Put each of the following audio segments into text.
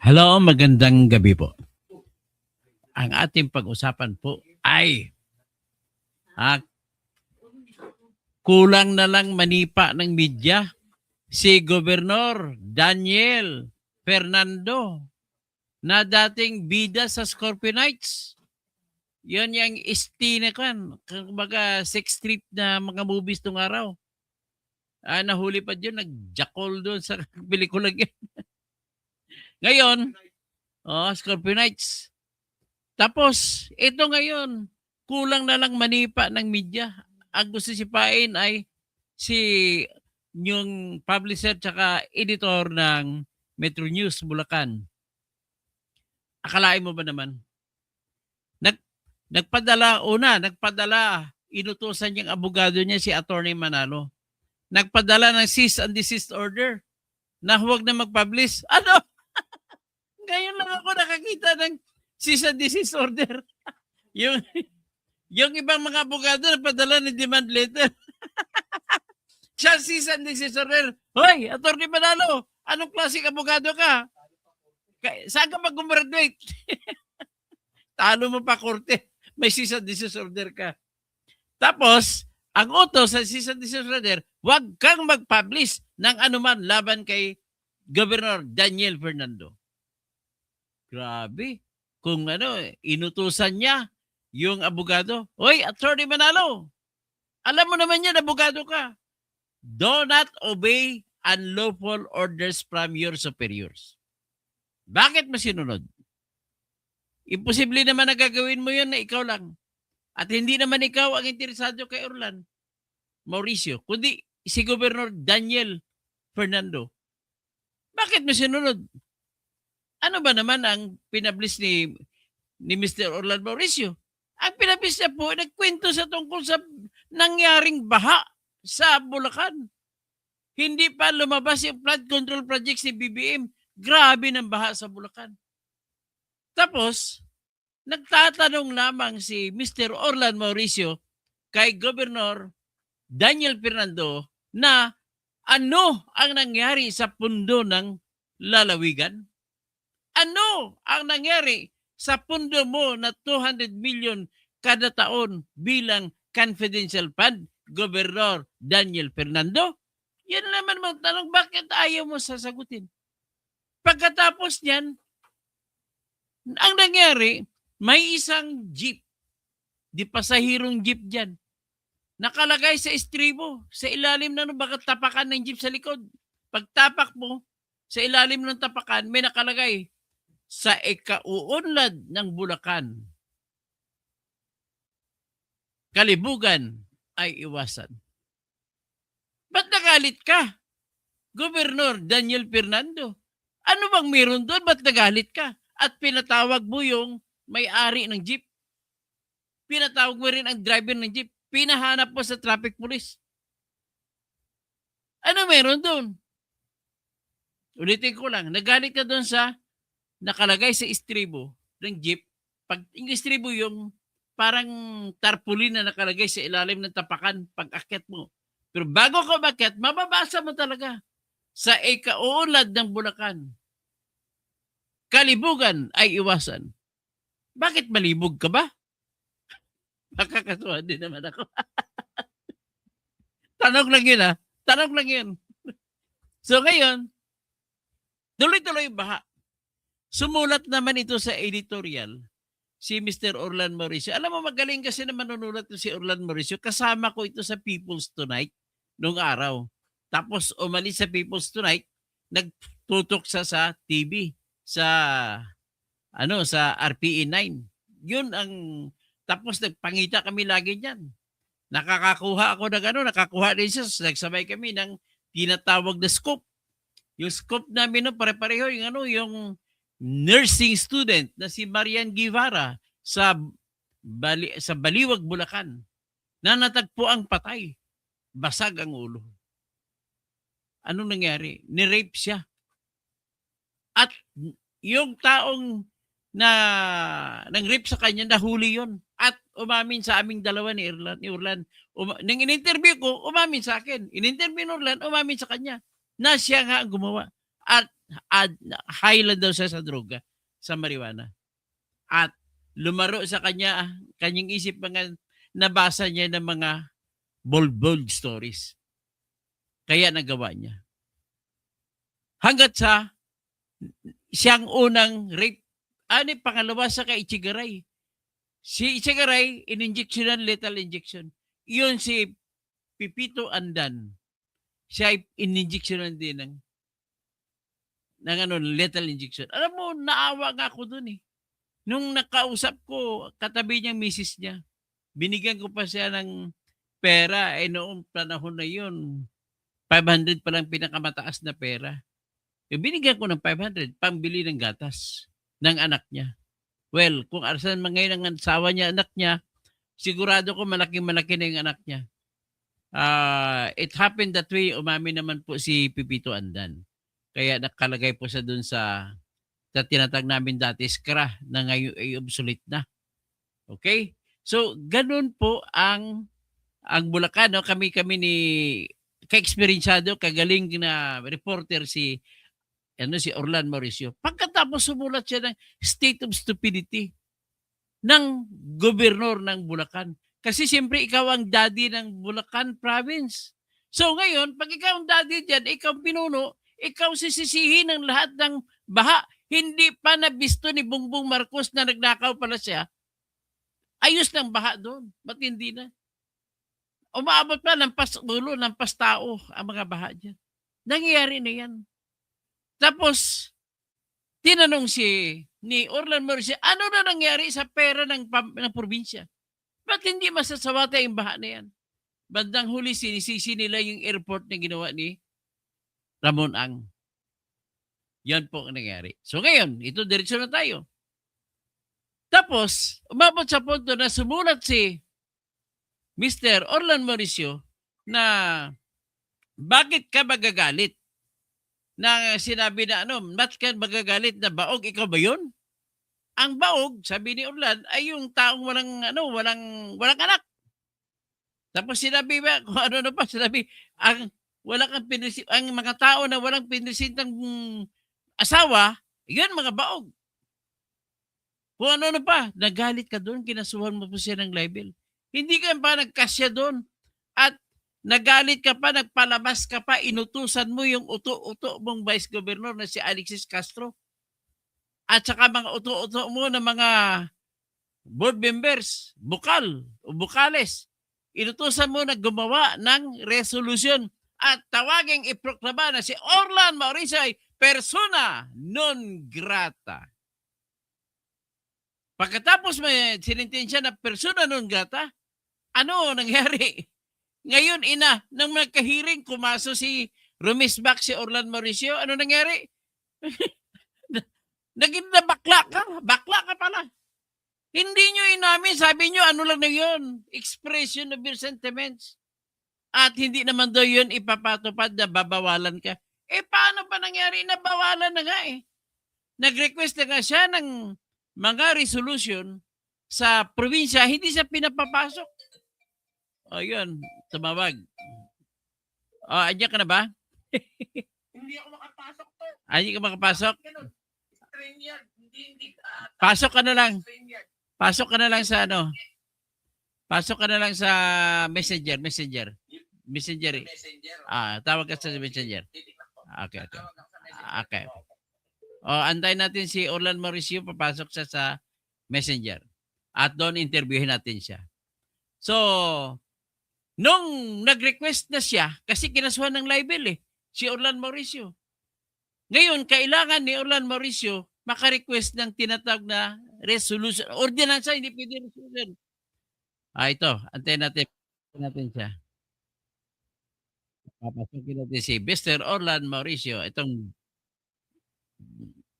Hello, magandang gabi po. Ang ating pag-usapan po ay ah, kulang na lang manipa ng media si Gobernador Daniel Fernando na dating bida sa Scorpionites. Yun yung istinakan. Kumbaga, sex trip na mga movies nung araw. Nahuli pa yun, nag-jackal doon sa pelikula yun. Ngayon, Scorpionites. Tapos, ito ngayon, kulang na lang manipa ng media. Ang gusto sipain ay si yung publisher tsaka editor ng Metro News Bulacan. Akalain mo ba naman? Nagpadala, inutusan niyang abogado niya si Attorney Manalo. Nagpadala ng cease and desist order na huwag na mag-publish. Ano? Ngayon lang ako nakakita ng cease and desist order. yung ibang mga abogado nagpadala ng demand letter. Siya cease and desist order. Hoy, Attorney Manalo, anong klaseng abogado ka? Saan ka mag-graduate? Talo mo pa korte. May cease and desist order ka. Tapos, ang utos sa cease and desist order, huwag kang mag-publish ng anuman laban kay Governor Daniel Fernando. Grabe. Kung inutusan niya yung abogado, Hoy, Attorney Manalo, alam mo naman yan, abogado ka. Do not obey unlawful orders from your superiors. Bakit mo sinunod? Imposible naman na gagawin mo yun na ikaw lang. At hindi naman ikaw ang interesado kay Orlan Mauricio, kundi si Gobernador Daniel Fernando. Bakit mo sinunod? Ano ba naman ang pinablis ni Mr. Orlan Mauricio? Ang pinablis niya po, nagkwento sa tungkol sa nangyaring baha sa Bulacan. Hindi pa lumabas yung flood control projects ni BBM. Grabe ng baha sa Bulacan. Tapos, nagtatanong lamang si Mr. Orlan Mauricio kay Governor Daniel Fernando na ano ang nangyari sa pundo ng lalawigan? Ano ang nangyari sa pundo mo na 200 million kada taon bilang confidential fund, Governor Daniel Fernando? Yan naman magtanong, bakit ayaw mo sasagutin? Pagkatapos niyan, ang nangyari, may isang jeep, di pasahirong jeep dyan, nakalagay sa estribo, sa ilalim na bakit tapakan ng jeep sa likod. Pagtapak mo, sa ilalim ng tapakan, may nakalagay, sa ikauunlad ng Bulacan, kalibugan ay iwasan. Ba't nagalit ka, Governor Daniel Fernando? Ano bang meron doon? Ba't nagalit ka? At pinatawag mo yung may-ari ng jeep. Pinatawag mo rin ang driver ng jeep. Pinahanap mo sa traffic police. Ano meron doon? Ulitin ko lang, nagalit ka doon sa nakalagay sa istribo ng jeep. Pag yung istribo yung parang tarpaulin na nakalagay sa ilalim ng tapakan pag akyat mo. Pero bago ka makyat, mababasa mo talaga sa ikauunlad ng Bulacan, kalibugan ay iwasan. Bakit malibog ka ba? Nakakasuhan din naman ako. Tanong lang yun Tanong lang yun. So ngayon, tuloy-tuloy baha. Sumulat naman ito sa editorial si Mr. Orlan Mauricio. Alam mo, magaling kasi na manunulat si Orlan Mauricio. Kasama ko ito sa People's Tonight nung araw. Tapos umalis sa People's Tonight, nagtutok sa TV, sa RPE 9. Yun ang, tapos nagpangita kami lagi diyan. Nakakakuha ako ng nakakuha din siya, nagsabay kami ng tinatawag na scoop. Yung scoop namin pare-pareho yung nursing student na si Marian Guevara sa Baliwag, Bulacan, na natagpo ang patay. Basag ang ulo. Anong nangyari? Ni-rape siya. At yung taong na nang-rape sa kanya, nahuli yon. At umamin sa aming dalawa ni Orlan. Nang in-interview ko, umamin sa akin. In-interview ni Orlan, umamin sa kanya na siya nga ang gumawa. at high lang daw siya sa droga, sa marijuana. At lumaro sa kanyang isip, mga nabasa niya ng mga bold stories. Kaya nagawa niya. Hanggat sa siyang unang rape, pangalawa sa kay Ichigaray. Si Ichigaray, in-injectionan, lethal injection. Yun si Pipito Andan. Siya ay in-injectionan din ng lethal injection. Alam mo, naawa nga ako dun eh. Nung nakausap ko, katabi niyang misis niya, binigyan ko pa siya ng pera. Noong panahon na yun, 500 pa lang pinakamataas na pera. Binigyan ko ng 500, pambili ng gatas ng anak niya. Well, kung arasan ngayon ang asawa niya, anak niya, sigurado ko malaking-malaki na yung anak niya. It happened that way, umamin naman po si Pipito Andan. Kaya nakalagay po siya dun sa tinatag namin dati, SCRA, na ngayon ay obsolete na. Okay? So, ganun po ang Bulacan. No? Kami ni ka-experiensyado, kagaling na reporter si Orlan Mauricio. Pagkatapos sumulat siya ng State of Stupidity ng gobernador ng Bulacan. Kasi siyempre ikaw ang daddy ng Bulacan province. So ngayon, pag ikaw ang daddy dyan, ikaw pinuno, ikaw sisisihin ng lahat ng baha. Hindi pa nabisto ni Bongbong Marcos na nagnakaw pala siya. Ayos ng baha doon. Matindi na. Umaabot pa ng ulo, ng tao ang mga baha dyan. Nangyayari na yan. Tapos, tinanong ni Orlan Mauricio, ano na nangyari sa pera ng probinsya? Ba't hindi masasawata yung baha na yan? Bandang huli, sinisisi nila yung airport na ginawa ni Ramon Ang. Yan po ang nangyari. So ngayon, ito diretso na tayo. Tapos, umabot sa punto na sumulat si Mr. Orlan Mauricio na bakit ka magagalit? Na sinabi na bakit ka magagalit na baog? Ikaw ba yun? Ang baog, sabi ni Orlan, ay yung taong walang anak. Tapos sinabi ba, kung ano pa, sinabi, ang mga tao na walang pinisitang asawa, yun mga baog. Kung ano pa, nagalit ka doon, kinasuhan mo po siya ng libel. Hindi ka pa nagkasya doon. At nagalit ka pa, nagpalabas ka pa, inutusan mo yung uto-uto mong vice governor na si Alexis Castro. At saka mga uto-uto mo na mga board members, bukales. Inutusan mo na gumawa ng resolution at tawaging iproklama na si Orlan Mauricio ay persona non grata. Pagkatapos may sinintensya na persona non grata, ano nangyari? Ngayon, nang nagkahiring, kumaso si Rumisbak, si Orlan Mauricio, ano nangyari? Naging na bakla ka pala. Hindi nyo inamin, sabi nyo, ano lang na yun? Expression of your sentiments. At hindi naman daw yun ipapatupad na babawalan ka. Paano pa nangyari? Nabawalan na nga eh. Nag-request na nga siya ng mga resolution sa probinsya, hindi siya pinapapasok. O yun, tumawag. Andiyan ka na ba? Hindi ako makapasok to. Hindi ka makapasok? StreamYard. Hindi. Pasok ka na lang. StreamYard. Pasok ka na lang sa Pasok ka na lang sa Messenger. Messenger. Messenger. Tawag ka sa Messenger. Okay. Okay. Antayin natin si Orlan Mauricio, papasok siya sa Messenger. At doon interviewin natin siya. So, nung nag-request na siya, kasi kinasuhan ng libel si Orlan Mauricio. Ngayon, kailangan ni Orlan Mauricio maka-request ng tinatawag na resolution. Ordinansa, hindi pwede resolution. Ito. Antayin natin siya. Papasokin natin si Mr. Orlan Mauricio.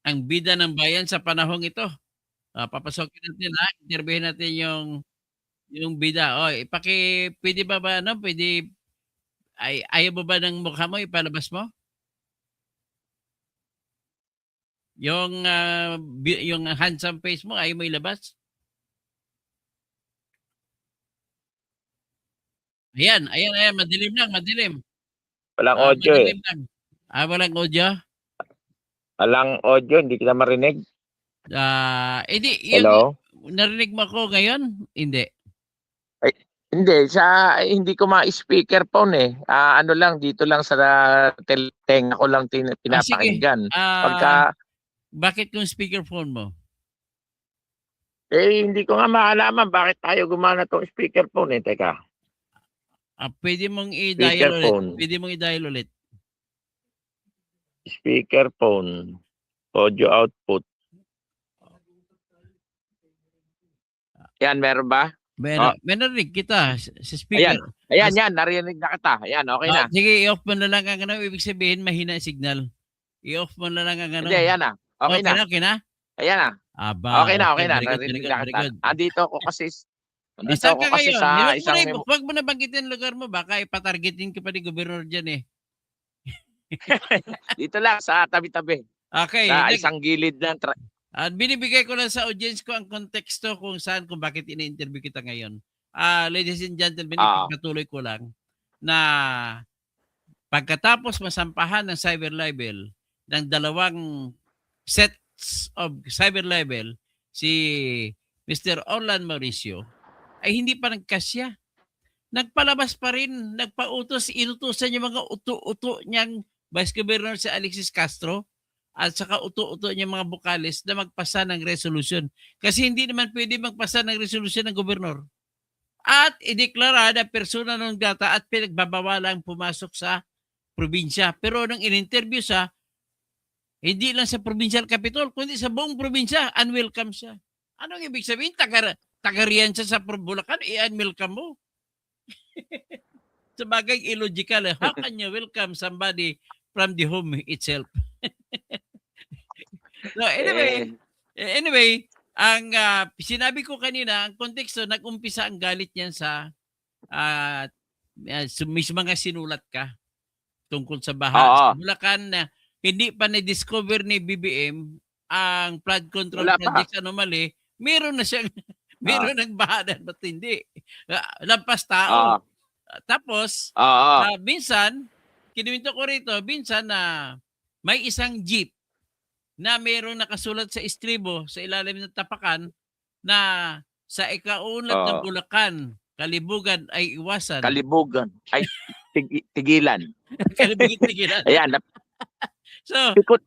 Ang bida ng bayan sa panahong ito. Papasokin natin interviewin natin yung bida. Pwede ba pwede, ayaw mo ba ng mukha mo, ipalabas mo? Yung handsome face mo, ayaw mo ilabas? Ayan, madilim lang, madilim. Walang audio madilim lang. Walang audio? Alang audio, hindi kita marinig. Hindi, Hello? narinig mo ako ngayon? Hindi. Hindi, hindi ko ma-speakerphone eh. Ano lang, dito lang sa tenga ko lang Sige. pinapakinggan. Pagka, Bakit yung speakerphone mo? hindi ko nga maalaman bakit tayo gumana tong speakerphone eh. Teka, Pwede mong i-dial ulit. speakerphone, Pwede mong i-dial ulit. speakerphone, audio output. Yan, meron ba? May narinig kita sa speaker. Ayan, yan, narinig na kita. Ayan, okay na. Sige, i-off mo na lang ang ano. Ibig sabihin, mahina ang signal. I-off mo na lang ang ano. Hindi, ayan na. Okay na. Okay na? Ayan na. Okay na. Very good, Narinig very na good, kita. very good. Andito ako kasi Saan ka ngayon? sa isang Huwag mo na banggitin lugar mo. Baka ipatargetin ka pa ni Gobernador dyan eh. dito lang sa tabi-tabi. Okay. Sa isang gilid ng At binibigay ko lang sa audience ko ang konteksto kung kung bakit ini-interview kita ngayon. Ladies and gentlemen, ipagpatuloy ko lang na pagkatapos masampahan ng cyber libel ng dalawang sets of cyber libel, si Mr. Orlan Mauricio ay hindi pa nagkasya. Nagpalabas pa rin, inutusan yung mga uto-uto niyang Vice Governor si Alexis Castro at saka uto-uto niya mga bukalis na magpasa ng resolution. Kasi hindi naman pwede magpasa ng resolution ng gobernador. At ideklara na persona non grata at pinagbabawalang pumasok sa probinsya. Pero nung in-interview siya, hindi lang sa provincial capital, kundi sa buong probinsya, unwelcome siya. Anong ibig sabihin? Tagariyan siya sa Bulacan, i-unwelcome mo. Sabagay illogical. How can you welcome somebody from the home itself? So anyway, ang sinabi ko kanina, ang konteksto, nag-umpisa ang galit niyan sa mga sinulat ka tungkol sa baha sa Bulacan na hindi pa na-discover ni BBM ang flood control project anomaly, meron na siyang meron ng baha na ba't hindi? Lampas tao. Tapos, minsan, kinuwento ko rito, minsan na may isang jeep na mayroong nakasulat sa istribo sa ilalim ng tapakan na sa ikaunlad ng Bulacan, kalibugan ay iwasan. Kalibugan ay tigilan. Tigilan. Ayan. So, pikon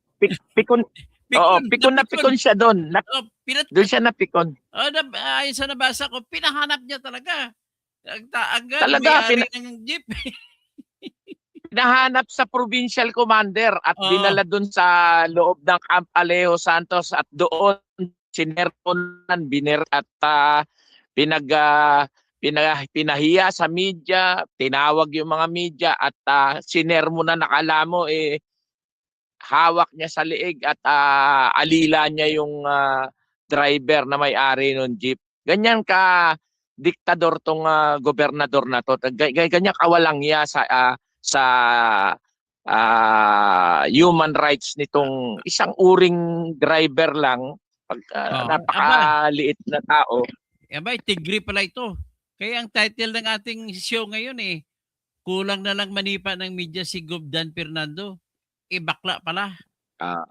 na pikon siya doon. Doon siya napikon. Ayon sa nabasa ko, pinahanap niya talaga. Talaga, ng jeep. Pinahanap sa provincial commander at dinala doon sa loob ng Camp Alejo Santos at doon sinermonan, at pinahiya sa media, tinawag yung mga media at sinermonan, nakala mo hawak niya sa liig at alila niya yung driver na may-ari ng jeep. Ganyan ka diktador tong gobernador na to. Ganyan kawalang iya sa human rights nitong isang uring driver lang, napakaliit na tao. Tigri pala ito. Kaya ang title ng ating show ngayon kulang na lang manipa ng media si Gob Dan Fernando. Bakla pala.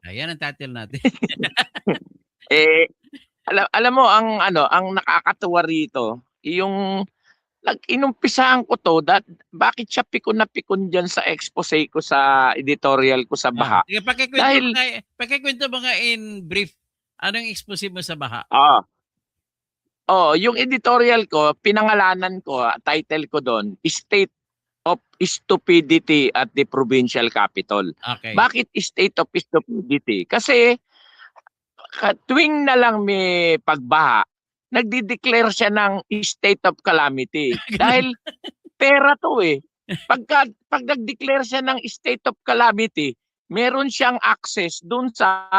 Ayan ang title natin. Alam mo ang nakakatuwa rito, yung inumpisahan ko to, bakit siya pikon na pikon diyan sa expose ko sa editorial ko sa baha. Pakikwento mo nga in brief, anong expose mo sa baha? Yung editorial ko, pinangalanan ko, title ko doon, State of Stupidity at the Provincial Capital. Okay. Bakit State of Stupidity? Kasi tuwing na lang may pagbaha, nagdi-declare siya ng state of calamity. Dahil pera to Pag nag-declare siya ng state of calamity, meron siyang access dun sa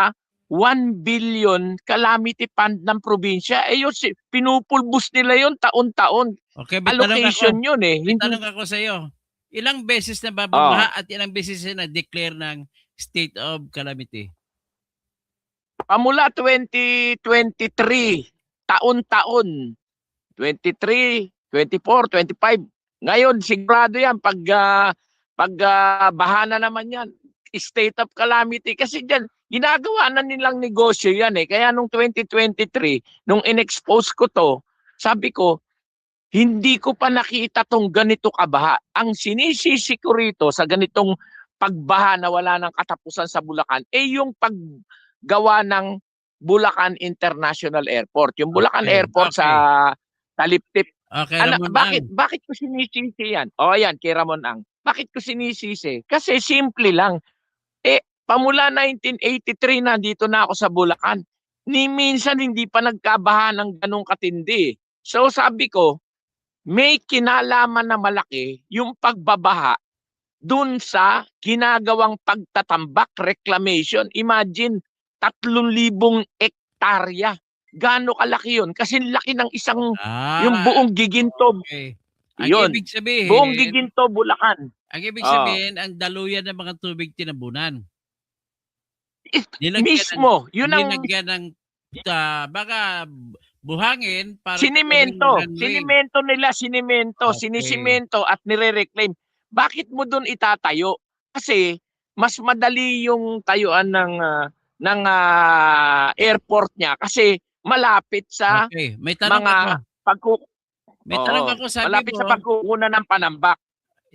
1 billion calamity fund ng probinsya. Yun, pinupulbos nila yun taon-taon. Okay, allocation yun Tanong ako sa iyo. Ilang beses na babaha at ilang beses na declare ng state of calamity? Mula 2023, taon-taon. 23, 24, 25. Ngayon, sigurado yan. Pag baha na naman yan, state of calamity kasi diyan ginagawa na nilang negosyo yan eh. Kaya nung 2023, nung in-expose ko to, sabi ko, hindi ko pa nakita tong ganito kabaha. Ang sinisisi ko rito sa ganitong pagbaha na wala ng katapusan sa Bulacan, yung paggawa ng Bulacan International Airport. Yung Bulacan Okay, Airport sa Taliptip. Okay, Ano, Ramon bakit ko sinisisi yan? Yan, kay Ramon Ang. Bakit ko sinisisi? Kasi simple lang. Pamula 1983 na dito na ako sa Bulacan. Ni minsan hindi pa nagkabaha ng ganong katindi. So sabi ko, may kinalaman na malaki yung pagbabaha dun sa ginagawang pagtatambak, reclamation. Imagine, 3,000 hektarya. Gaano kalaki yun? Kasi laki ng isang, yung buong Giginto. Okay. Ang Yun. ibig sabihin, Buong Giginto, Bulacan. ang ibig sabihin, ang daluyan ng mga tubig tinabunan. Mismo. Yun ang Nilagyan ng baka buhangin para sinimento. gawing runway. Sinimento nila, sinimento. Okay. Sinisimento at nire-reclaim. Bakit mo doon itatayo? Kasi mas madali yung tayuan ng airport niya kasi malapit sa Okay, may tanong mga ako. May tanong ako, malapit sa pagkukunan ng panambak.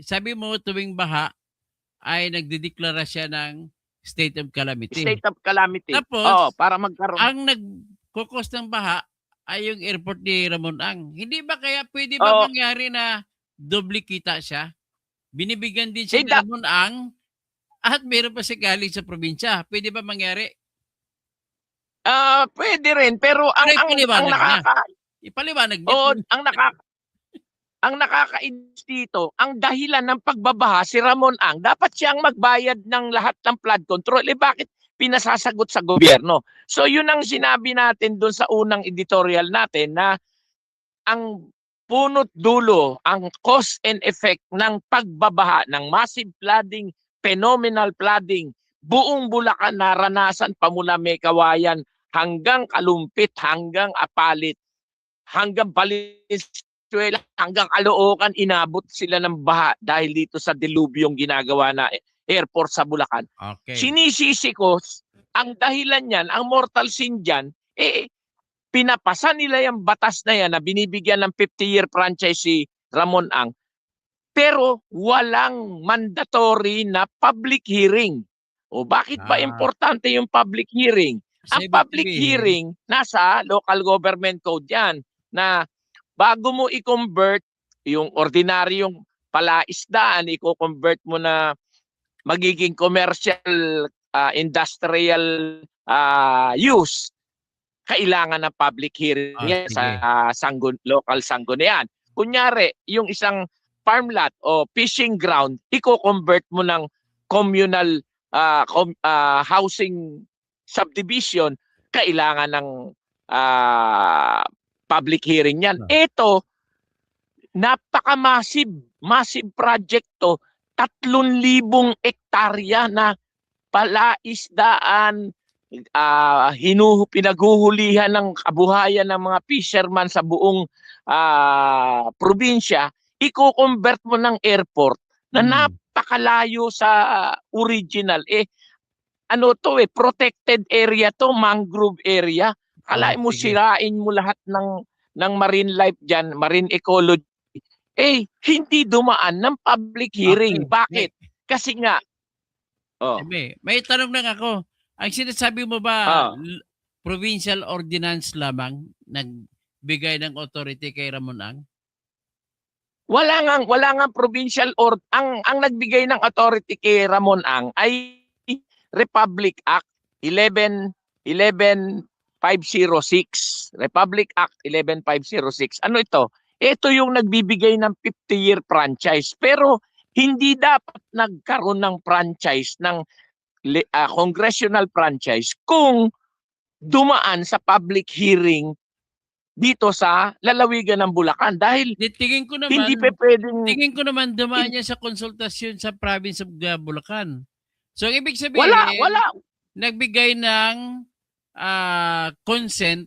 sabi mo tuwing baha ay nagdedeklara siya ng state of calamity. State of calamity. Tapos, para magkaroon. ang nagkukos ng baha ay yung airport ni Ramon Ang. Hindi ba kaya pwede ba mangyari na doble kita siya? Binibigyan din siya ni Ramon Ang at meron pa siya galing sa probinsya. Pwede ba mangyari? Pwede rin pero ang Ipaliwanag Oo, niya. ang nakakainis dito, ang dahilan ng pagbabaha si Ramon Ang, dapat siyang magbayad ng lahat ng flood control. Bakit pinasasagot sa gobyerno? So yun ang sinabi natin doon sa unang editorial natin na ang punot dulo, ang cause and effect ng pagbabaha, ng massive flooding, phenomenal flooding, buong Bulacan naranasan pamula Mekawayan hanggang Kalumpit, hanggang Apalit, hanggang Valenzuela, hanggang Caloocan, inabot sila ng baha dahil dito sa dilubyong ginagawa na airport sa Bulacan. Okay. Sinisisi ko, ang dahilan niyan, ang mortal sin dyan, pinapasa nila yung batas na yan na binibigyan ng 50-year franchise si Ramon Ang, pero walang mandatory na public hearing. Bakit ba importante yung public hearing? Ang public hearing, nasa local government code yan, na bago mo i-convert yung ordinaryong palaisdaan, i-convert mo na magiging commercial, industrial use, kailangan ng public hearing sa local sanggunian. Kunyari, yung isang farm lot o fishing ground, i-convert mo ng communal housing subdivision, kailangan ng public hearing yan. Ito, massive project to, 3,000 hektarya na palaisdaan, pinaghuhulihan ng kabuhayan ng mga fisherman sa buong probinsya, i-convert mo ng airport na napakalayo sa original. Protected area to, mangrove area. Kalain mo, sirain mo lahat ng marine life dyan, marine ecology. Hindi dumaan ng public hearing. Bakit? Kasi nga, may tanong lang ako. Ang sinasabi mo ba, provincial ordinance lamang nagbigay ng authority kay Ramon Ang? Wala nga provincial ang nagbigay ng authority kay Ramon Ang ay Republic Act 11506. Republic Act 11506. Ano ito? Ito yung nagbibigay ng 50-year franchise. Pero hindi dapat nagkaroon ng franchise, ng congressional franchise, kung dumaan sa public hearing dito sa lalawigan ng Bulacan. Dahil tingin ko naman dumaan niya sa konsultasyon sa province of Bulacan. So, ang ibig sabihin, wala. Nagbigay ng consent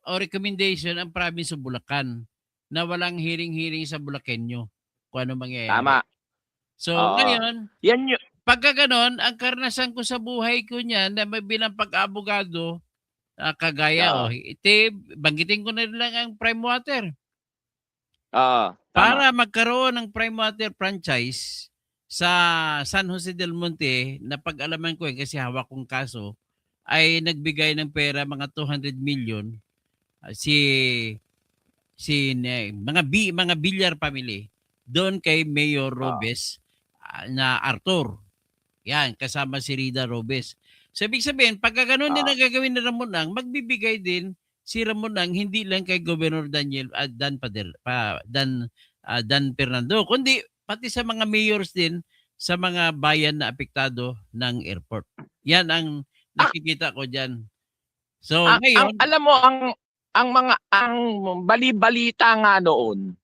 o recommendation ang province of Bulacan na walang hearing sa Bulakenyo kung ano mangyayari. Tama. So, ngayon, pagka ganon, ang karanasan ko sa buhay ko niyan na may bilang pag-abogado, kagaya, Oo. banggitin ko na lang ang Prime Water. Oo, tama. Para magkaroon ng Prime Water franchise sa San Jose del Monte, na pag-alaman ko kasi hawak kong kaso, ay nagbigay ng pera mga 200 million mga Villar family doon kay Mayor Robes na Arthur. Yan, kasama si Rida Robes. So, ibig sabihin, pagka ganun din ang gagawin ni Ramonang, magbibigay din si Ramonang hindi lang kay Governor Dan Fernando, kundi pati sa mga mayors din sa mga bayan na apektado ng airport. Yan ang nakikita ko diyan. So, ngayon, alam mo ang bali-balita nga noon.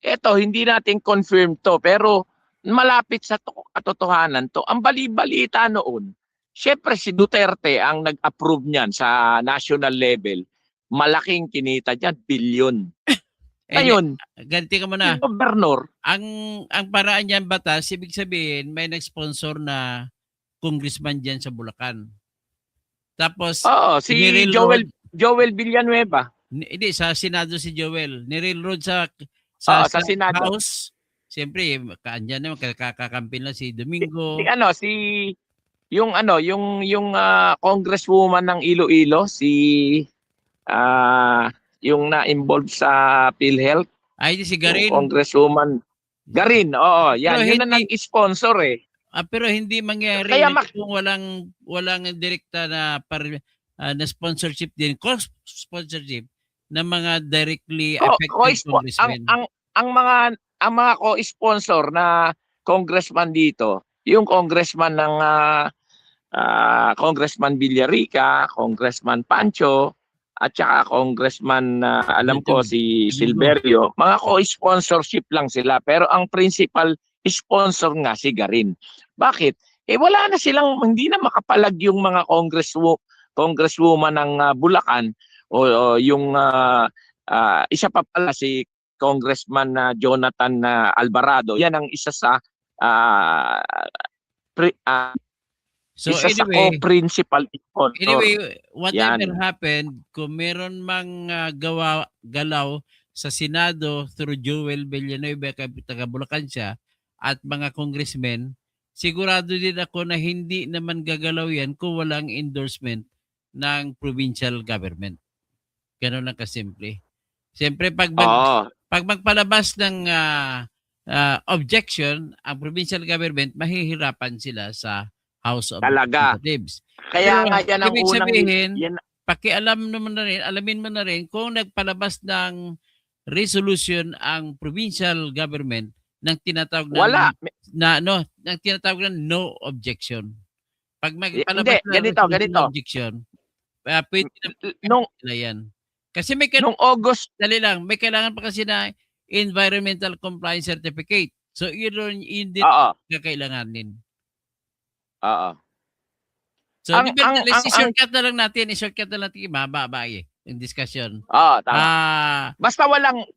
Ito, hindi natin confirm to, pero malapit sa katotohanan to. Ang bali-balita noon, syempre si Duterte ang nag-approve niyan sa national level. Malaking kinita diyan, bilyon. Ngayon, ganti ka muna. si Gobernador, Ang paraan niyan batas, ibig sabihin may nag-sponsor na congressman diyan sa Bulacan. Tapos si ni-railroad- Joel Villanueva. Hindi, sa Senado si Joel. Ni-railroad sa Sa Senado. House. Siyempre, kaandyan naman, kakakampi lang si Domingo. Yung congresswoman ng Iloilo, yung na-involved sa PhilHealth. Ay, si Yung Garin. congresswoman Garin, oo. Yan, Pero yun na nag-sponsor eh. Pero hindi mangyari Kaya kung walang direkta na na sponsorship din, co-sponsorship ng mga directly affected congressmen. Ang mga co-sponsor na congressman dito, yung congressman ng Congressman Villarica, Congressman Pancho, at saka Congressman alam ko si Silverio, mga co-sponsorship lang sila, pero ang principal sponsor nga si Garin. Bakit? Wala na silang, hindi na makapalag yung mga congresswoman ng Bulacan o yung isa pa pala si Congressman Jonathan Alvarado. Yan ang isa sa isa sa co-principal sponsor. Anyway, whatever happened, kung meron mang galaw sa Senado through Joel Villanueva, taga Bulacan siya, at mga congressmen, sigurado din ako na hindi naman gagalaw yan kung walang endorsement ng provincial government. Ganun lang kasimple. Siyempre, pag magpalabas ng objection, ang provincial government, mahihirapan sila sa House of Representatives. Kaya nga yan ang ibig unang... sabihin, alamin mo na rin kung nagpalabas ng resolution ang provincial government ng tinatawag na no objection. Pag magpalabas ng objection, pwede na yan. Kasi may may kailangan pa kasi na environmental compliance certificate. So yun din kakailanganin. So i-shortcut na lang natin, mababa yung discussion. Tama. Basta walang,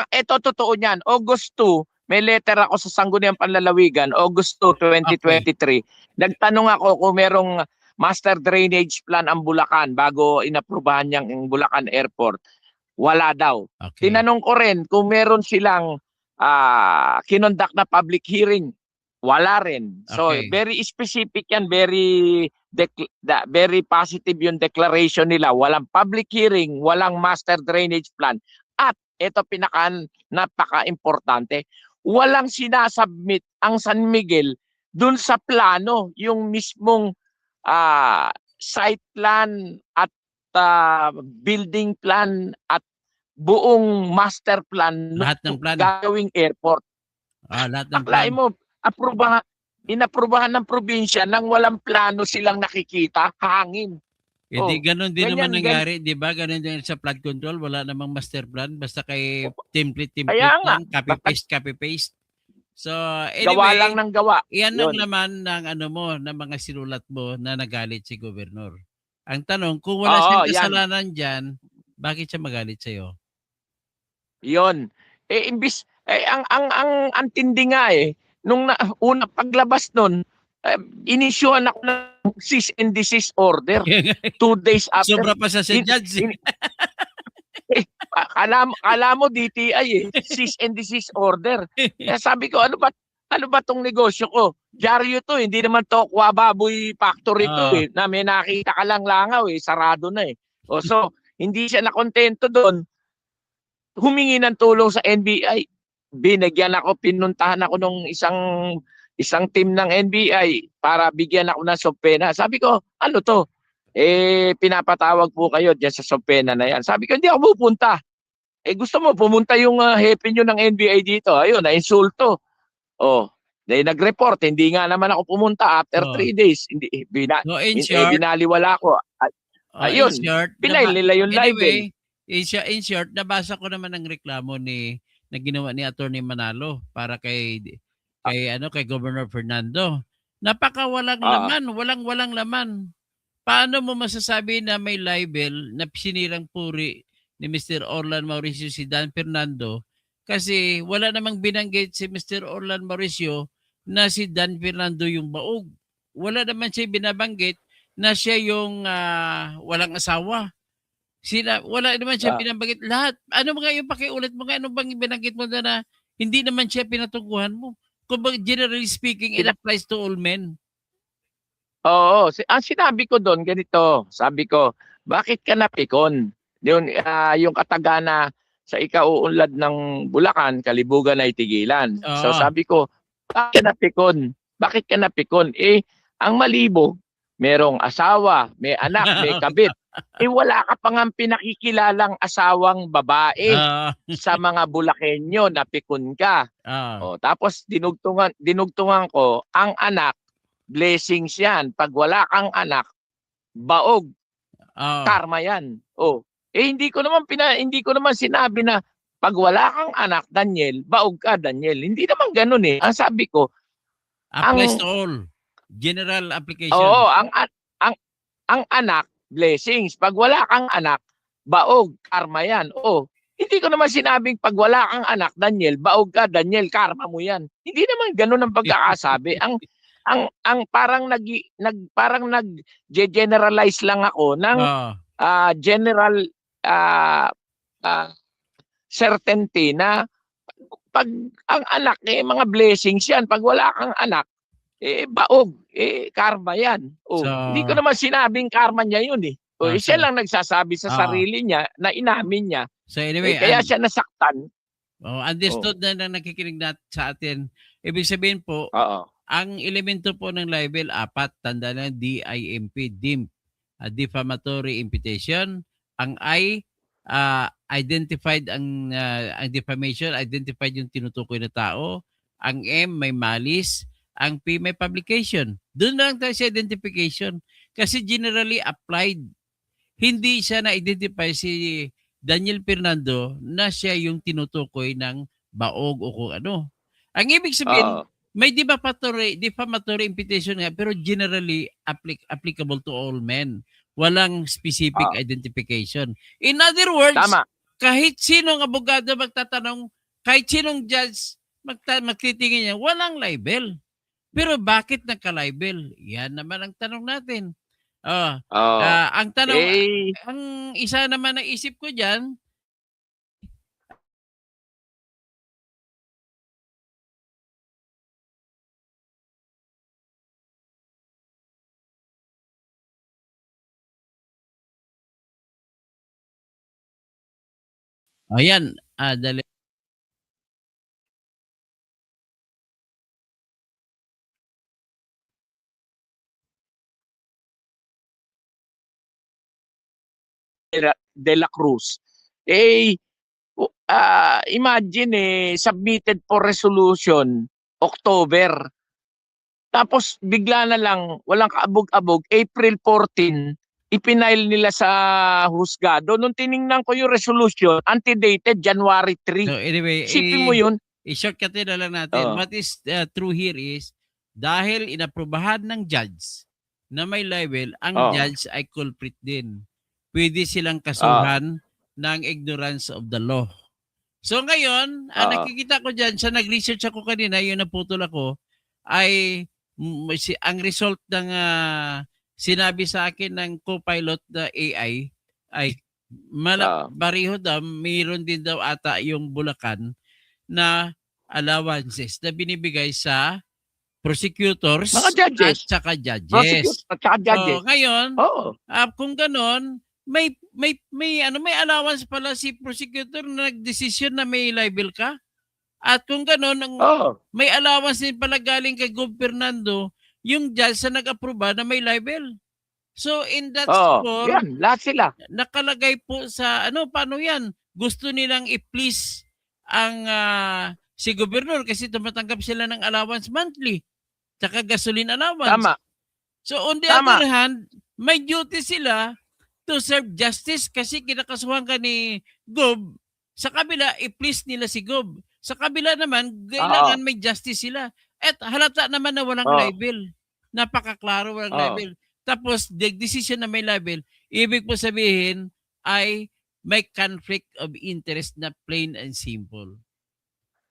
ito totoo niyan, August 2, may letter ako sa Sangguniang Panlalawigan, August 2, 2023. Nagtanong ako kung merong master drainage plan ang Bulacan bago inaprubahan niyang Bulacan Airport. Wala daw. Tinanong ko rin kung meron silang kinonduct na public hearing. Wala rin. So, very specific yan, very positive yung declaration nila. Walang public hearing, walang master drainage plan. At ito napaka-importante, walang sinasubmit ang San Miguel dun sa plano, yung mismong site plan at building plan at buong master plan lahat ng plan gagawing airport. Lahat ng plan. Mo, inaprubahan ng probinsya nang walang plano silang nakikita, hangin. Ganun din naman nangyari, di ba? Ganun din sa flood control, wala namang master plan, basta kay template lang, copy-paste. So, anyway, gawa lang ng gawa. Yan ang naman ng mga sinulat mo na nagalit si Gobernador. Ang tanong, kung wala siyang kasalanan dyan, bakit siya magalit sa'yo? Yun. Ang tindi nga nung una paglabas nun, Inisyuhan ako ng cease and desist order 2 days after. Sobra pa sa In- judge. in- Kala mo DTI cease and desist order. Kaya sabi ko, ano ba tong negosyo ko? Dyaryo to, hindi naman to Baboy Factory to na may nakita ka lang langaw sarado na O so, hindi siya nakontento doon. Humingi ng tulong sa NBI. Binigyan ako, pinuntahan ako nung isang team ng NBI para bigyan ako ng subpena. Sabi ko, ano to? Pinapatawag po kayo diyan sa subpena na yan. Sabi ko, hindi ako pupunta. Gusto mo, pumunta yung hepe nyo ng NBI dito. Ayun, na-insulto. Nag-report. Hindi nga naman ako pumunta after 3 days. So, in short, Binaliwala ko. Ayun, in short, pinail nila yung libel. In short, nabasa ko naman ang reklamo na ginawa ni Attorney Manalo para kay Governor Fernando. Napakawalang laman, walang laman. Paano mo masasabi na may libel na sinirang puri ni Mr. Orlan Mauricio si Dan Fernando kasi wala namang binanggit si Mr. Orlan Mauricio na si Dan Fernando yung baog. Wala naman siya binabanggit na siya yung walang asawa. Wala naman siya binabanggit lahat. Ano mga yung pakiulit mo ano bang binanggit mo na hindi naman siya pinatungkuhan mo? Kung generally speaking, it applies to all men. Oo, ang sinabi ko doon ganito, sabi ko, bakit ka napikon? Yung katagana sa ikauunlad ng Bulacan, Kalibugan ay tigilan. So sabi ko, bakit ka napikon? Bakit ka napikon? Ang Malibog, merong asawa, may anak, may kabit. Wala ka pa nga pinakikilalang asawang babae sa mga Bulakenyo, napikon ka. Tapos dinugtungan ko, ang anak, blessings yan. Pag wala kang anak, baog, karma yan. Hindi ko naman sinabi na pag wala kang anak, Daniel, baog ka, Daniel. Hindi naman ganun Ang sabi ko, applies to all. General application. Oo, ang anak, blessings. Pag wala kang anak, baog, karma yan. Hindi ko naman sinabing pag wala kang anak, Daniel, baog ka, Daniel, karma mo yan. Hindi naman ganun ang pagkakasabi. ang parang nag-generalize lang ako ng general certainty na pag ang anak mga blessings yan. Pag wala kang anak, baog, karma yan. Hindi ko naman sinabing karma niya yun siya lang nagsasabi sa sarili niya na inamin niya. So anyway, kaya siya nasaktan. Understood na nakikinig sa atin. Ibig sabihin po, ang elemento po ng libel, 4, tanda na DIMP, DIMP, defamatory imputation. Ang I, identified ang defamation, identified yung tinutukoy na tao. Ang M, may malice. Ang P, may publication. Doon lang tayo sa identification. Kasi generally applied. Hindi siya na-identify si Daniel Fernando na siya yung tinutukoy ng baog o kung ano. Ang ibig sabihin, may defamatory imputation nga, pero generally applicable to all men. Walang specific identification. In other words, kahit sinong abogado magtatanong, kahit sinong judge magtitingin niya, walang libel. Pero bakit nagka-libel? Yan naman ang tanong natin. Ang tanong, ang isa naman na isip ko dyan, ayan, dali. De la Cruz. Imagine submitted for resolution October. Tapos bigla na lang, walang kaabog-abog, April 14, ipinail nila sa husgado. Nung tiningnan ko yung resolution, antedated January 3. So anyway, Sipin mo yun. I-shortcut na lang natin. What is true here is, dahil inaprubahan ng judge na may libel, ang judge ay culprit din. Pwede silang kasuhan ng ignorance of the law. So ngayon, nakikita ko dyan, sa nag-research ako kanina, yung naputol ako, ay ang result ng sinabi sa akin ng co-pilot na AI ay bariho daw, mayroon din daw ata yung Bulacan na allowances na binibigay sa prosecutors Mga judges. at saka judges. Prosecute at saka judges. So, ngayon, Oo. kung ganon, may allowance pala si prosecutor na nagdesisyon na may libel ka. At kung ganon, Oo. may allowance din pala galing kay Gov. Fernando yung judge na nag-aproba na may libel. So in that Oo. score, Yan, lahat sila. nakalagay po sa paano yan? Gusto nilang i-please ang si gobernador kasi tumatanggap sila ng allowance monthly tsaka gasoline allowance. Tama. So on the other hand, may duty sila to serve justice kasi kinakasuhan ka ni Gov. Sa kabila, i-please nila si Gov. Sa kabila naman, kailangan may justice sila. At halata naman na walang libel. Napakaklaro walang libel. Tapos, decision na may libel, ibig po sabihin ay may conflict of interest na plain and simple.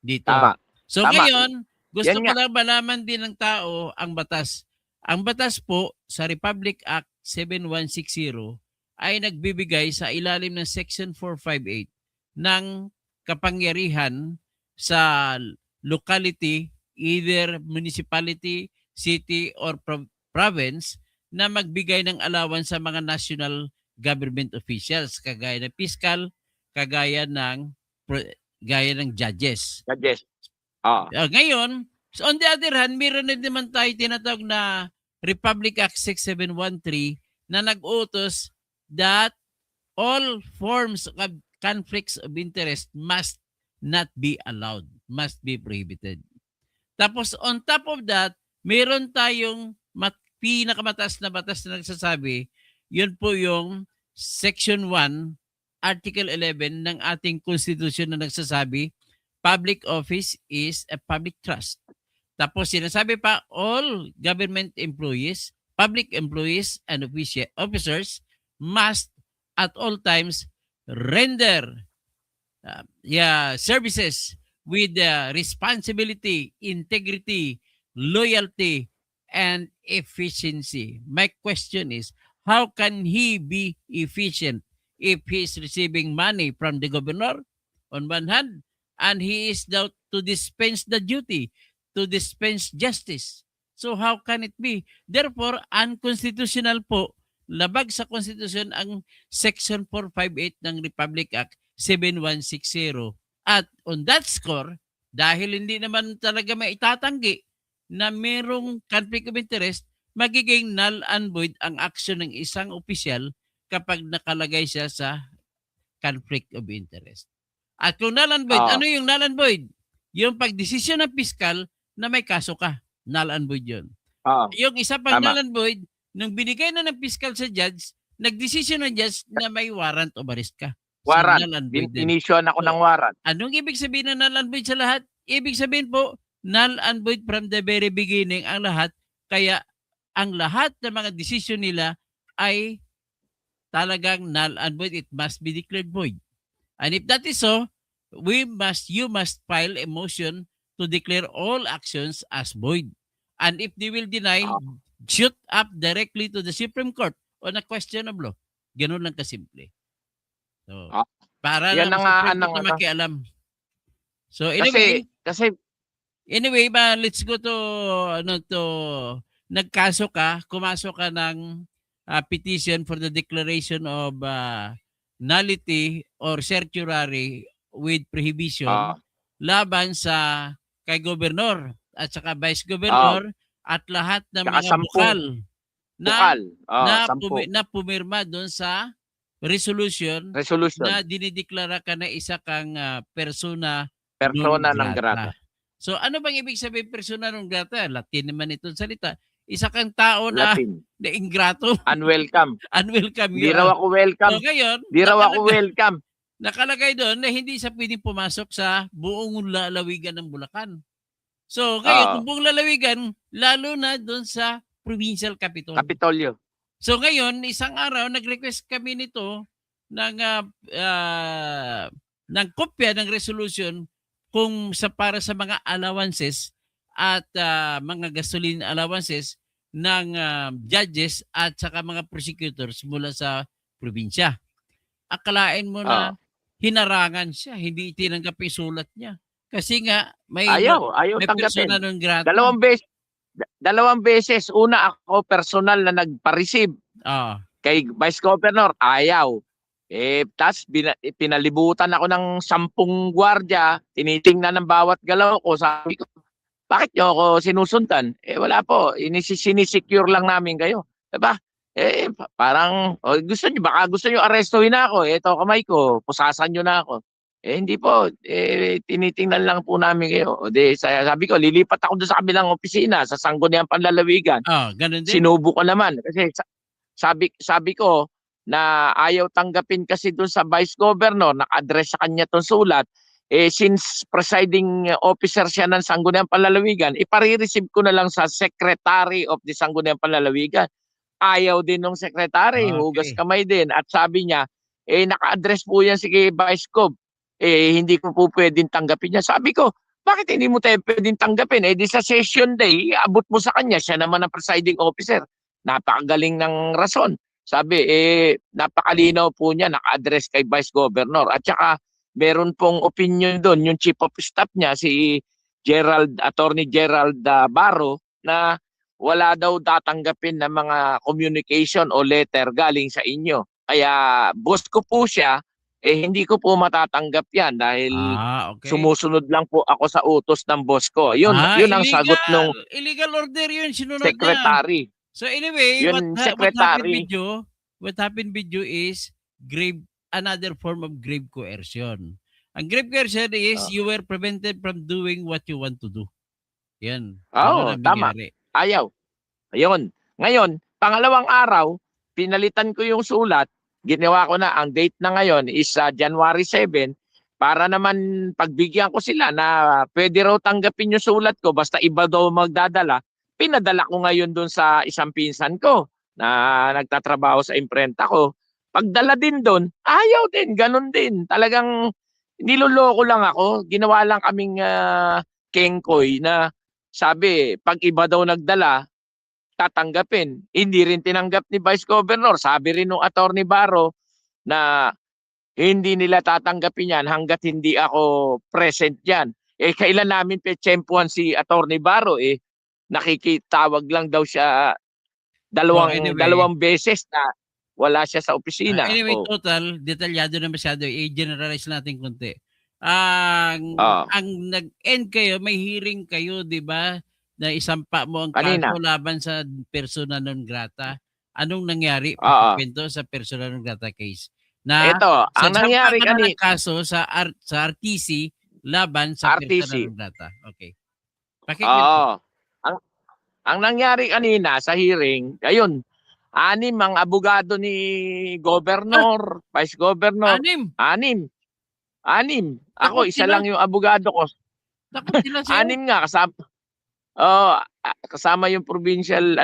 Dito. Tama. So Tama. ngayon, gusto Yan ko lang malaman din ng tao ang batas. Ang batas po sa Republic Act 7160 ay nagbibigay sa ilalim ng Section 458 ng kapangyarihan sa locality, either municipality, city, or province na magbigay ng allowance sa mga national government officials kagaya ng fiscal, kagaya ng judges. Judges. Ngayon, on the other hand, meron na naman tayo tinatawag na Republic Act 6713 na nag-utos that all forms of conflicts of interest must not be allowed, must be prohibited. Tapos on top of that, meron tayong pinakamataas na batas na nagsasabi, yun po yung Section 1, Article 11 ng ating Constitution na nagsasabi, public office is a public trust. Tapos sinasabi pa, all government employees, public employees and officers must at all times render services with responsibility, integrity, loyalty, and efficiency. My question is, how can he be efficient if he is receiving money from the governor on one hand, and he is now to dispense the duty, to dispense justice? So how can it be? Therefore, unconstitutional po, labag sa Constitution ang Section 458 ng Republic Act 7160. At on that score, dahil hindi naman talaga may itatanggi na merong conflict of interest, magiging null and void ang action ng isang opisyal kapag nakalagay siya sa conflict of interest. At kung null and void, ano yung null and void? Yung pagdesisyon ng piskal na may kaso ka. Null and void yun. Yung isa pang null and void, nung binigay na ng piskal sa judge, nagdesisyon ng judge na may warrant of arrest ka. Warrant. So, Inisyon ako ng warrant. Anong ibig sabihin ng null and void sa lahat? Ibig sabihin po, null and void from the very beginning ang lahat. Kaya ang lahat ng mga desisyon nila ay talagang null and void. It must be declared void. And if that is so, you must file a motion to declare all actions as void. And if they will deny, shoot up directly to the Supreme Court on a question of law. Ganun lang kasimple. So, para yan lang nga, Supreme Court na makialam. So anyway, let's go to nagkaso ka, kumasok ka ng petition for the declaration of nullity or certiorari with prohibition laban sa kay gobernador at saka vice gobernador at lahat ng mga bukal na pumirma doon sa resolution na dinideklara ka na isa kang persona non grata. So ano bang ibig sabihin persona non grata? Latin naman itong salita. Isa kang tao na ingrato. Unwelcome. Unwelcome. Di raw ako welcome. So ngayon, di raw ako welcome. Nakalagay doon na hindi siya pwedeng pumasok sa buong lalawigan ng Bulacan. So ngayon, kung buong lalawigan, lalo na doon sa provincial capital. Kapitolyo. So ngayon, isang araw, nag-request kami nito ng kopya ng resolution kung para sa mga allowances at mga gasoline allowances ng judges at saka mga prosecutors mula sa probinsya. Akalain mo na hinarangan siya, hindi tinanggap yung sulat niya. Kasi nga Ayaw may tanggapin. persona non grata. Dalawang beses. Una ako personal na nagpa-receive Ah, kay Vice Governor, ayaw. Tas pinalibutan ako ng 10 gwardiya, tinitingnan ng bawat galaw ko. Sabi ko, bakit nyo ako sinusundan? Wala po, sinisecure lang namin kayo. Diba? Parang, baka gusto nyo arestuhin na ako. Ito kamay ko, pusasan nyo na ako. Hindi po, tinitingnan lang po namin kayo. Sabi ko, lilipat ako doon sa kabilang opisina, sa Sangguniang Panlalawigan. ganun din. Sinubo ko naman. Kasi sabi ko, na ayaw tanggapin kasi doon sa Vice Governor, naka-address sa kanya tong sulat, since presiding officer siya ng Sangguniang Panlalawigan, ipare-receive ko na lang sa Secretary of the Sangguniang Panlalawigan. Ayaw din ng Secretary, hugas kamay din. At sabi niya, naka-address po yan si Vice Gov. Hindi ko po pwedeng tanggapin niya. Sabi ko, bakit hindi mo tayo pwedeng tanggapin? Di sa session day, abot mo sa kanya, siya naman ang presiding officer. Napakagaling ng rason. Sabi, napakalinaw po niya, naka-address kay Vice Governor. At saka, meron pong opinion doon, yung Chief of Staff niya, si Attorney Gerald Barro, na wala daw tatanggapin ng mga communication o letter galing sa inyo. Kaya, boss ko po siya, hindi ko po matatanggap yan dahil sumusunod lang po ako sa utos ng boss ko. Yun ang sagot ng illegal order yun, sinunod secretary. Niya. So anyway, what happened video is another form of grave coercion. Ang grave coercion is you were prevented from doing what you want to do. Yan. Tama. Ayaw. Ayun. Ngayon, pangalawang araw, pinalitan ko yung sulat. Ginawa ko na, ang date na ngayon is January 7 para naman pagbigyan ko sila na pwede raw tanggapin yung sulat ko basta iba daw magdadala. Pinadala ko ngayon doon sa isang pinsan ko na nagtatrabaho sa imprenta ko. Pagdala din doon, ayaw din, ganun din. Talagang niloloko lang ako. Ginawa lang kaming kengkoy na sabi, pag iba daw nagdala, tatanggapin. Hindi rin tinanggap ni Vice Governor. Sabi rin ng Attorney Barro na hindi nila tatanggapin yan hanggat hindi ako present yan. Kailan namin petsempuan si Attorney Barro? Nakikitawag lang daw siya dalawang beses na wala siya sa opisina. Anyway, total, detalyado na masyado. I-generalize natin konti. Ang nag-end kayo, may hearing kayo, di ba? Na isampa mo ang kaso laban sa persona non grata. Anong nangyari? Kwento sa persona non grata case. Na ito, ang nangyari kanina kaso sa RTC laban sa persona non grata. Okay. Ang nangyari kanina sa hearing, ayun, 6 ang abogado ni Governor, Vice Governor. 6. Ako, isa lang yung abogado ko. 6 nga kasama yung provincial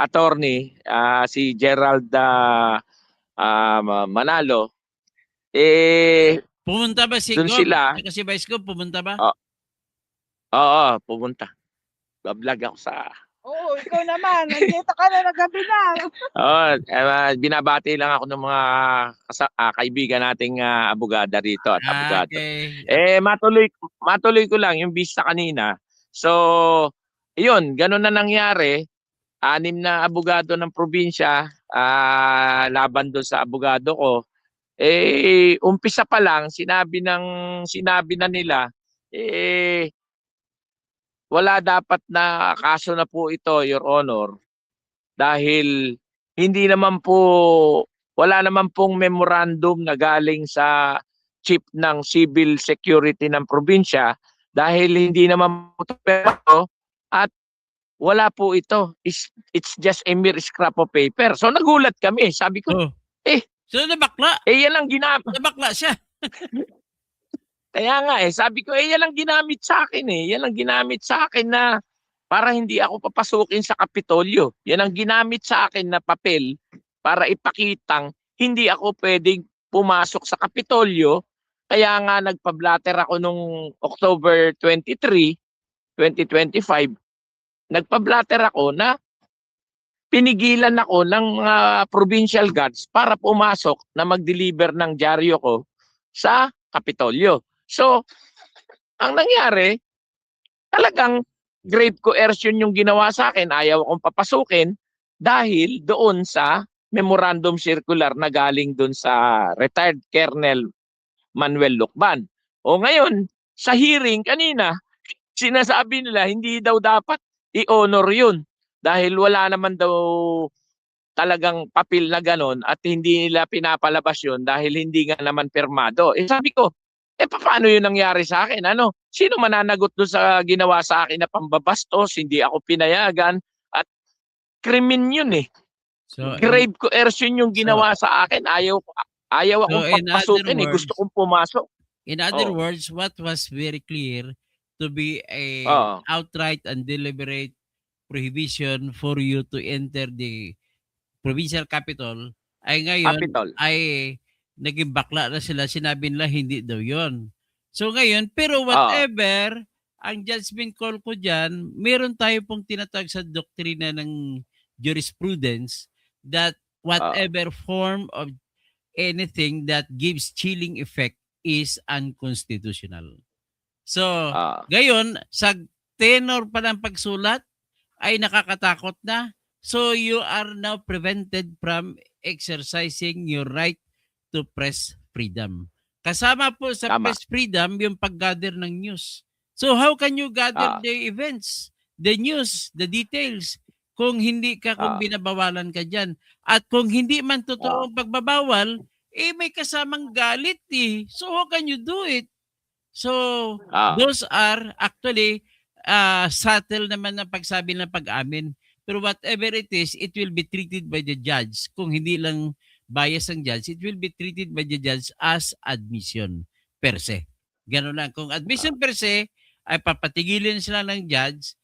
attorney si Gerald Manalo. Pumunta ba si Gov? Kasi Vice Gov, pumunta ba? Oo, pumunta. Bablog ako sa... Oo, ikaw naman. Nandito ka na nagabi na. Binabati lang ako ng mga kaibigan nating abogada rito at abogado. Okay. Matuloy ko lang yung vista kanina. So, yun, ganun na nangyari. 6 na abogado ng probinsya laban doon sa abogado ko. Umpisa pa lang, sinabi na nila, wala dapat na kaso na po ito, Your Honor, dahil wala naman pong memorandum na galing sa chief ng civil security ng probinsya dahil hindi naman po ito at wala po ito. It's just a mere scrap of paper. So nagulat kami. Sabi ko, so nabakla? Yan ang nabakla siya. Kaya nga sabi ko, yan ang ginamit sa akin Yan ang ginamit sa akin na para hindi ako papasukin sa Kapitolyo. Yan ang ginamit sa akin na papel para ipakitang hindi ako pwedeng pumasok sa Kapitolyo. Kaya nga nagpa-blatter ako nung October 23 2025, nagpa-blatter ako na pinigilan ako ng provincial guards para pumasok na mag-deliver ng dyaryo ko sa Kapitolyo. So, ang nangyari, talagang grave coercion yung ginawa sa akin. Ayaw akong papasukin dahil doon sa memorandum circular na galing doon sa retired Colonel Manuel Lucban. O ngayon, sa hearing kanina, sinasabi nila hindi daw dapat i-honor yun dahil wala naman daw talagang papel na ganon at hindi nila pinapalabas yun dahil hindi nga naman pirmado. Sabi ko, paano yun nangyari sa akin? Ano? Sino mananagot doon sa ginawa sa akin na pambabastos? Hindi ako pinayagan at krimen yun eh. So, Grave coercion yung ginawa sa akin. Ayaw akong in other papasukin eh. words- Gusto kong pumasok. in other Oh. words, what was very clear to be a Oh. outright and deliberate prohibition for you to enter the provincial capital ay ngayon Capital. ay naging bakla na sila. Sinabi nila hindi daw yon. So ngayon, pero whatever ang judgment call ko dyan, meron tayo pong tinatawag sa doktrina ng jurisprudence that whatever form of anything that gives chilling effect is unconstitutional. So, ngayon, sa tenor pa ng pagsulat ay nakakatakot na. So, you are now prevented from exercising your right to press freedom. Kasama po sa Tama. press freedom yung pag-gather ng news. So, how can you gather the events, the news, the details, kung hindi ka, kung binabawalan ka dyan? At kung hindi man totoo ang pagbabawal, may kasamang galit eh. So, how can you do it? So, those are actually subtle naman ng pagsabi ng pag-amin. Pero whatever it is, it will be treated by the judge. Kung hindi lang bias ang judge, it will be treated by the judge as admission per se. Ganun lang. Kung admission per se, ay papatigilin sila ng judge,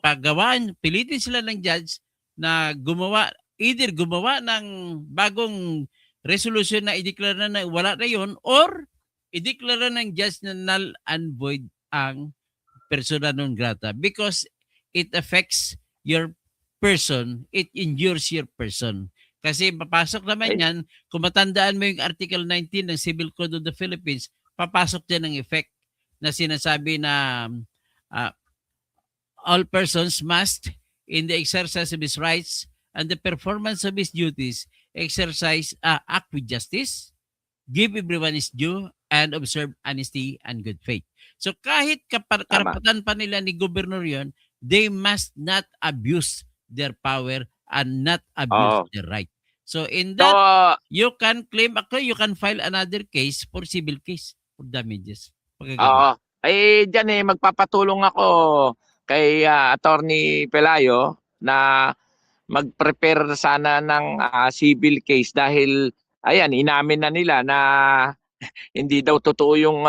pagawaan, pilitin sila ng judge na gumawa, either gumawa ng bagong resolution na i-declare na wala na yun, or i-declare ng judge na null and void ang persona non grata because it affects your person, it injures your person. Kasi papasok naman yan, kung matandaan mo yung Article 19 ng Civil Code of the Philippines, papasok dyan ng effect na sinasabi na all persons must, in the exercise of his rights and the performance of his duties, act with justice, give everyone his due, and observe honesty and good faith. So kahit karapatan pa nila ni Governor yon, they must not abuse their power and not abuse their right. So in that, you can claim, you can file another case for civil case for damages. Dyan magpapatulong ako kay Attorney Pelayo na mag-prepare sana ng civil case dahil ayan, inamin na nila na hindi daw totoo yung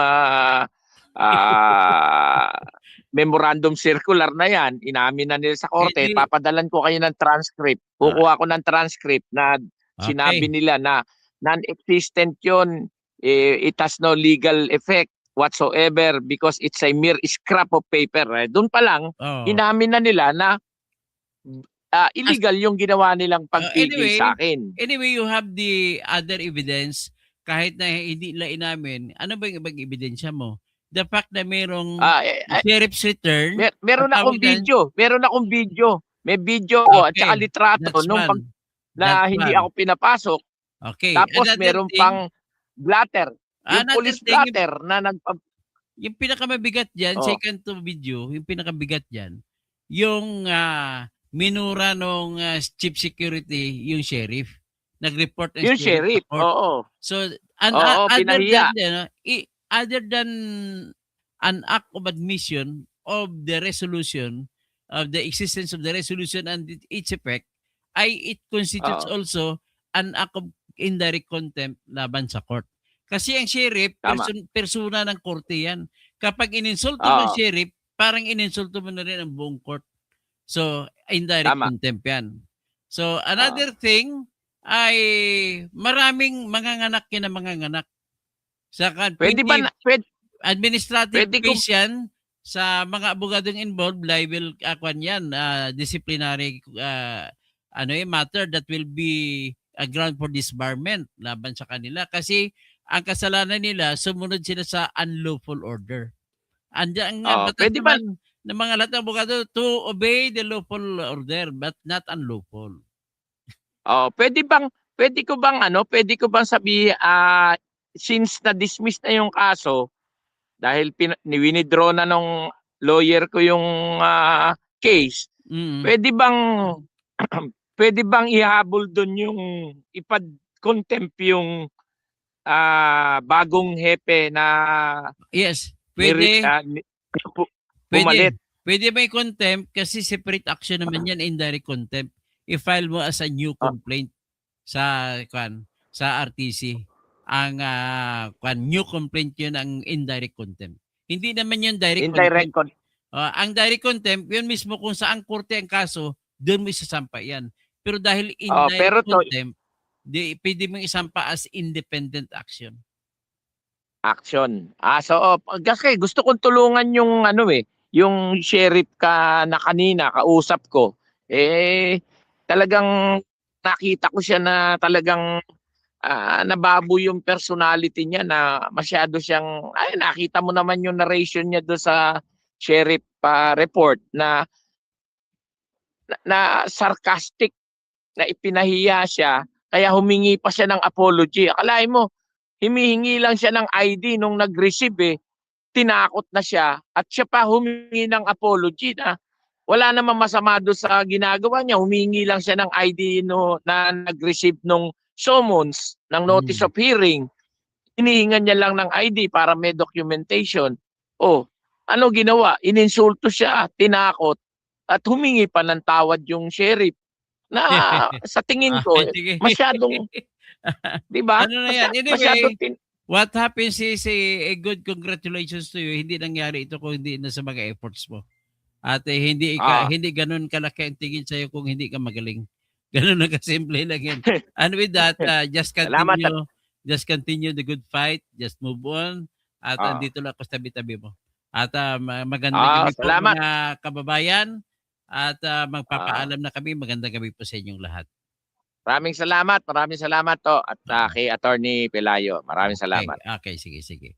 memorandum circular na yan. Inamin na nila sa korte. Papadalan ko kayo ng transcript. Kukuha ko ng transcript na sinabi nila na non-existent yun. It has no legal effect whatsoever because it's a mere scrap of paper. Doon pa lang, inamin na nila na illegal yung ginawa nilang pagpigil sa akin. Anyway, you have the other evidence kahit na hindi nila inamin. Ano ba yung ibang ebidensya mo? The fact na merong sheriff's return. Meron akong video. May video ko at saka litrato nung hindi ako pinapasok. Okay. Tapos meron pang blatter. Yung police blatter na yung pinakamabigat dyan, second to video, yung pinakabigat dyan, yung minura nung chief security, yung sheriff. Nag-report yung sheriff. Oo. So, other than an act of admission of the resolution, of the existence of the resolution and its effect, it constitutes also an act of indirect contempt laban sa court. Kasi ang sheriff, persona ng korte yan. Kapag ininsulto mo ang sheriff, parang ininsulto mo na rin ang buong court. So, indirect contempt yan. So, another thing ay maraming manganganak yan na manganganak. Saka pwede ba administrative case yan sa mga abogadong involved, liable kwan yan, disciplinary matter that will be a ground for disbarment laban sa kanila kasi ang kasalanan nila sumunod sila sa unlawful order. Andiyan nga batas Pwede ba naman ng mga lahat ng abogado to obey the lawful order but not unlawful. pwede ko bang sabihin since na-dismiss na yung kaso dahil winidraw na nung lawyer ko yung case, Mm. pwede bang ihabol doon yung ipad-contempt yung bagong hepe na Yes, pwede. pumalit? Pwede may contempt kasi separate action naman yan, indirect contempt. I-file mo as a new complaint sa RTC. Ang new complaint yun ang indirect contempt. Hindi naman yun direct contempt. Ang direct contempt, yun mismo kung saan korte ang kaso, doon mo isasampa yan. Pero dahil indirect contempt, pwede mong isampa as independent action. Kasi gusto kong tulungan yung yung sheriff na kanina kausap ko. Talagang nakita ko siya na talagang nababo yung personality niya na masyado siyang nakita mo naman yung narration niya do sa sheriff report na sarcastic na ipinahiya siya kaya humingi pa siya ng apology. Akalain mo humihingi lang siya ng ID nung nag-receive tinakot na siya at siya pa humingi ng apology na wala namang masama doon sa ginagawa niya. Humingi lang siya ng ID na nag-receive nung summons ng notice of hearing. Hinihingan niya lang ng ID para may documentation. Ano ginawa? Ininsulto siya, tinakot at humingi pa ng tawad yung sheriff na sa tingin ko masyadong 'di ba? Ano na yan? Anyway, what happens is a good congratulations to you. Hindi nangyari ito kung hindi na sa mga efforts mo. At hindi ganun kalaki ang tingin sa iyo kung hindi ka magaling. Ganun na kasimple lang yan. And with that, just continue the good fight. Just move on. At andito lang ako sa tabi-tabi mo. At magandang gabi po mga kababayan. At magpapaalam na kami. Magandang gabi po sa inyong lahat. Maraming salamat to at kay Attorney Pelayo. Maraming salamat. Okay, sige.